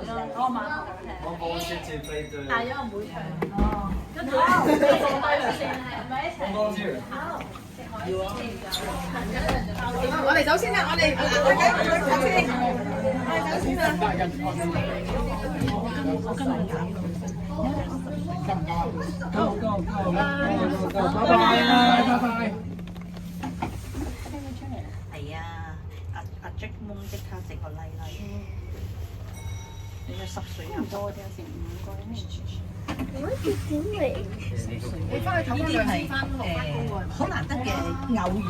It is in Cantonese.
我晚學我冇直接飛對。大咗唔會唱。哦。跟住你放低佢先，咪一齊。光之我哋走先啦，我哋走先，我哋走先啦。拜拜。係啊，阿 Jack 蒙即刻整個拉拉。你嘅濕水咁多啫，成5個人。你翻去唞翻2次翻落班工喎，好難得嘅偶遇。